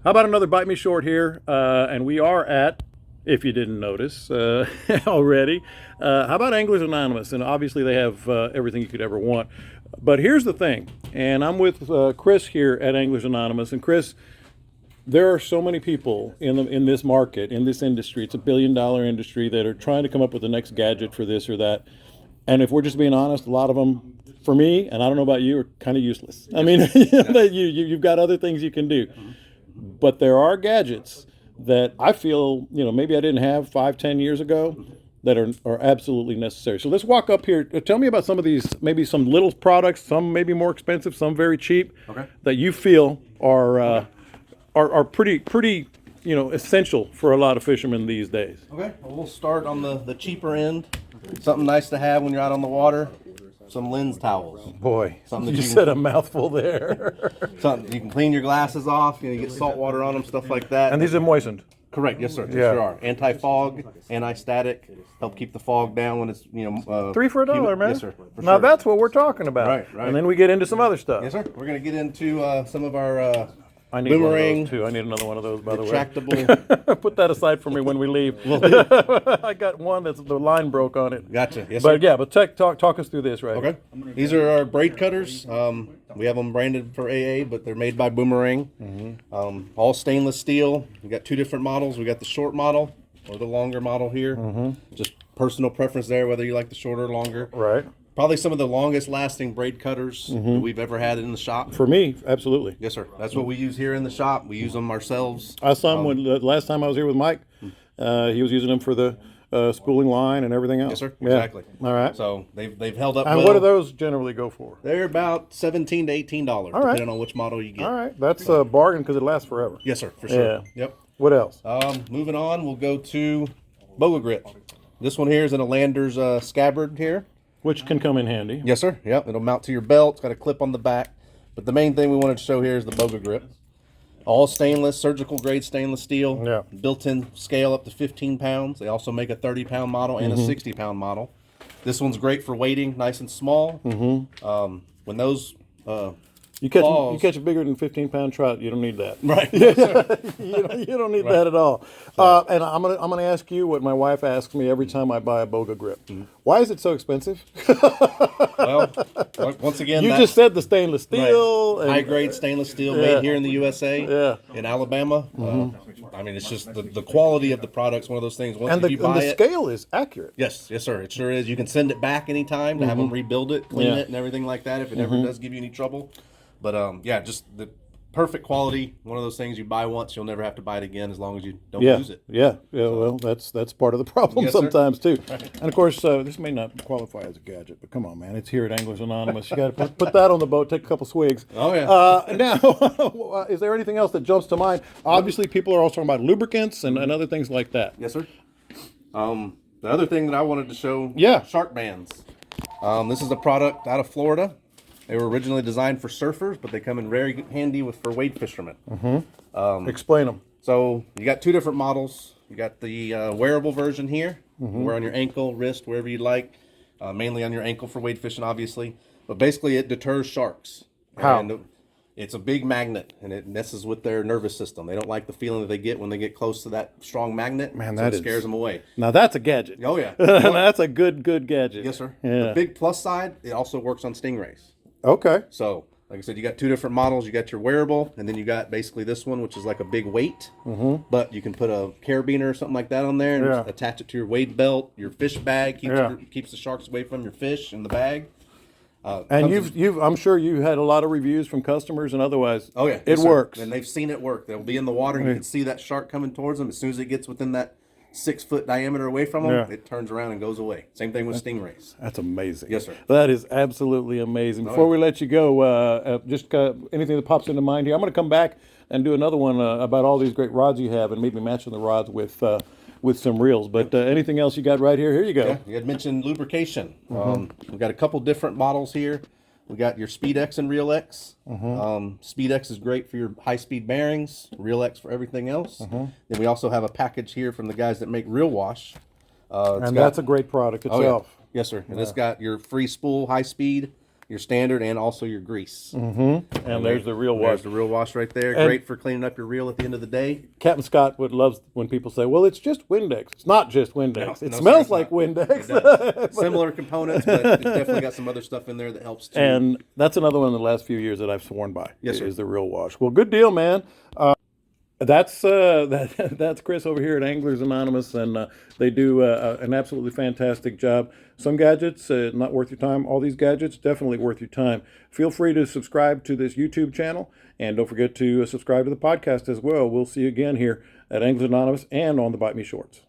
How about another Bite Me Short here? And we are at, if you didn't notice already, how about Anglers Anonymous? And obviously they have everything you could ever want. But here's the thing, and I'm with Chris here at Anglers Anonymous. And Chris, there are so many people in this market, in this industry. It's a $1 billion industry that are trying to come up with the next gadget for this or that. And if we're just being honest, a lot of them, for me, and I don't know about you, are kind of useless. I mean, you've got other things you can do. But there are gadgets that I feel, maybe I didn't have 5, 10 years ago that are absolutely necessary. So let's walk up here. Tell me about some of these, maybe some little products, some maybe more expensive, some very cheap, Okay. that you feel are pretty essential for a lot of fishermen these days. Okay, well, we'll start on the cheaper end. Something nice to have when you're out on the water. Some lens towels. Boy, Something that you you said a mouthful there. Something you can clean your glasses off. You get salt water on them, stuff like that. And these are moistened. Correct, yes sir. They Yeah. sure are. Anti-fog, anti-static, help keep the fog down when it's 3 for $1, humid. man. Yes sir. For Now sure. that's what we're talking about. Right. And then we get into some other stuff. Yes sir. We're gonna get into some of our I need boomerang one of those too. I need another one of those, by the way. retractable. Put that aside for me when we leave. I got one that's the line broke on it. Gotcha. Yes sir. But yeah, talk us through this, right? Okay. These are our braid cutters. We have them branded for AA, but they're made by Boomerang. All stainless steel. We got 2 different models. We got the short model or the longer model here. Just personal preference there, whether you like the shorter or longer. Right. Probably some of the longest lasting braid cutters that we've ever had in the shop. For me, absolutely. Yes, sir. That's what we use here in the shop. We use them ourselves. I saw him when the last time I was here with Mike. He was using them for the spooling line and everything else. Yes, sir. Yeah. Exactly. All right. So they've held up And well. what do those generally go for? They're about $17 to $18, right. depending on which model you get. All right. That's a bargain because it lasts forever. Yes, sir. For sure. Yeah. Yep. What else? Moving on, we'll go to Boa Grip. This one here is in a Lander's scabbard here. Which can come in handy. Yes, sir. Yep. It'll mount to your belt. It's got a clip on the back. But the main thing we wanted to show here is the Boa Grip. All stainless, surgical grade stainless steel. Yeah. Built-in scale up to 15 pounds. They also make a 30-pound model and a 60-pound model. This one's great for weighting, nice and small. When those You claws- catch a bigger than 15-pound trout, you don't need that. right. You don't need that at all. And I'm gonna ask you what my wife asks me every time I buy a Boga Grip. Why is it so expensive? Well, once again, You that's just said the stainless steel. And, high grade stainless steel Yeah. made here in the USA. Yeah. In Alabama. I mean, it's just the quality of the product's one of those things. Once and the, you and buy the it, scale is accurate. yes, sir. It sure is. You can send it back anytime to have them rebuild it, clean Yeah. it, and everything like that if it ever does give you any trouble. But yeah, just the perfect quality. One of those things you buy once, you'll never have to buy it again as long as you don't Yeah, use it. yeah. Well, that's part of the problem Yes, sir. sometimes too. And of course, this may not qualify as a gadget, but come on, man, it's here at Anglers Anonymous. You got to put that on the boat, take a couple swigs. Oh, yeah. Now, is there anything else that jumps to mind? Obviously, people are also talking about lubricants and other things like that. Yes, sir. The other thing that I wanted to show, Yeah. shark bands. This is a product out of Florida. They were originally designed for surfers, but they come in very handy for wade fishermen. Explain them. So you got 2 different models. You got the wearable version here, wear on your ankle, wrist, wherever you like. Mainly on your ankle for wade fishing, obviously. But basically, it deters sharks. How? And it's a big magnet, and it messes with their nervous system. They don't like the feeling that they get when they get close to that strong magnet. Man, so that it is- scares them away. Now that's a gadget. Oh yeah. That's a good gadget. Yes, sir. Yeah. The big plus side, it also works on stingrays. Okay. So, like I said, you got 2 different models. You got your wearable, and then you got basically this one, which is like a big weight. But you can put a carabiner or something like that on there and Yeah. attach it to your weight belt, your fish bag, Yeah. keeps the sharks away from your fish in the bag. And I'm sure you had a lot of reviews from customers and otherwise. Oh yeah, It yes, sir. works. and they've seen it work. They'll be in the water, and you can see that shark coming towards them. As soon as it gets within that 6-foot diameter away from them, Yeah. it turns around and goes away. Same thing with stingrays. That's amazing. Yes, sir. That is absolutely amazing. Before we let you go, just anything that pops into mind here. I'm going to come back and do another one about all these great rods you have and maybe matching the rods with some reels. But anything else you got right here? Here you go. Yeah, you had mentioned lubrication. We've got a couple different models here. We got your Speed X and Real X. Speed X is great for your high-speed bearings. Real X for everything else. Then we also have a package here from the guys that make Real Wash. And that's a great product Oh, yeah. itself. Yes, sir. And it's got your free spool, high speed, your standard, and also your grease. Mm-hmm. And there's the real wash. There's the real wash right there. Great for cleaning up your reel at the end of the day. Captain Scott would love when people say, "Well, it's just Windex." It's not just Windex. No, it no, smells sir, like it's not. Windex. Similar components, but it's definitely got some other stuff in there that helps too. And that's another one in the last few years that I've sworn by. Yes, sir. Is the real wash. Well, good deal, man. That's Chris over here at Anglers Anonymous, and they do an absolutely fantastic job. Some gadgets not worth your time. All these gadgets definitely worth your time. Feel free to subscribe to this YouTube channel, and don't forget to subscribe to the podcast as well. We'll see you again here at Anglers Anonymous and on the Bite Me Shorts.